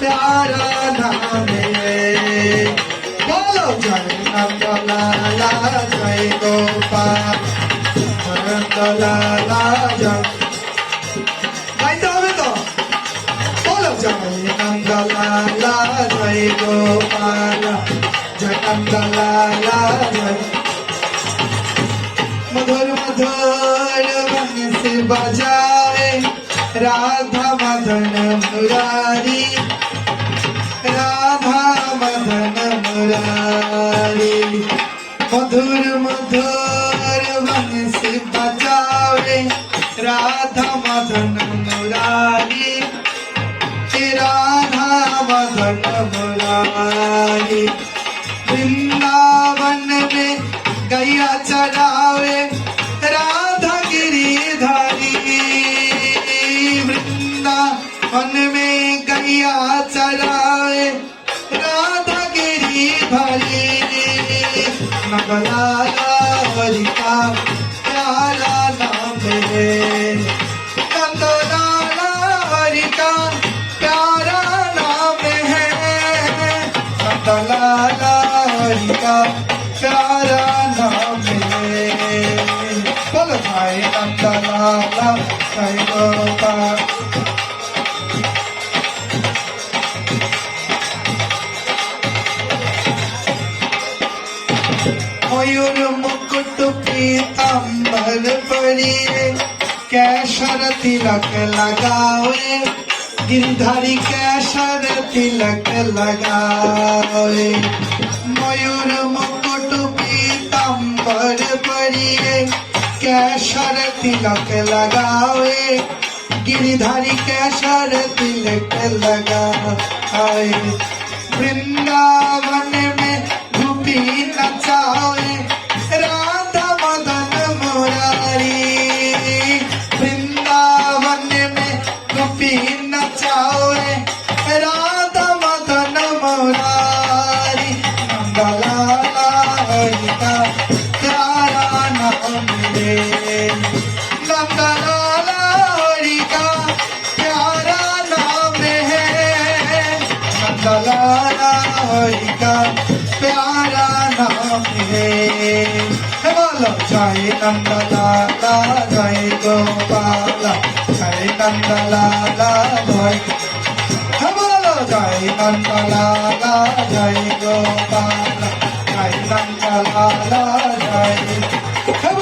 प्यारा नाम है। बोलो जय नंद लाला जय गोपाल नंद लाला जय। गाइते হবে তো? बोलो जय नंद लाला जय गोपाल जय नंद लाला जय। मधुर मधुर बंसी बजाए राधा मदन मुरारी राधा मदन मुरारी। मधुर मधुर बंसी बजाए राधा मदन मुरारी राधा मदन मुरारी। वृंदावन में गैया चरावे राधा गिरिधारी वृंदावन में गैया चरावे राधा गिरिधारी। नंदलाला हरि का प्यारा नाम है। नंदलाला हरि का प्यारा नाम है। नंदलाला हरि का प्यारा नाम है। बोलो भाई नंद लाला जय गोपाल। मयूर मुकुट पीतांबर परिए कैसर तिलक लगावे गिरधारी कैसर तिलक लगावे। मयूर मुकुट पीतांबर परिए कैसर तिलक लगावे गिरधारी कैसर तिलक लगावे। वृंदावन में गोपी नचावे राधा मदन मुरारी। वृंदावन में गोपी नचावे राधा मदन मुरारी। नंदलाला हरि का प्यारा नाम है। नंदलाला हरि का प्यारा नाम है। नंदलाला हरि का प्यारा नाम है। बोलो जय नंद लाला जय गोपाल जय नंद लाला जय। बोलो जय नंद लाला जय गोपाल जय नंद लाला जय।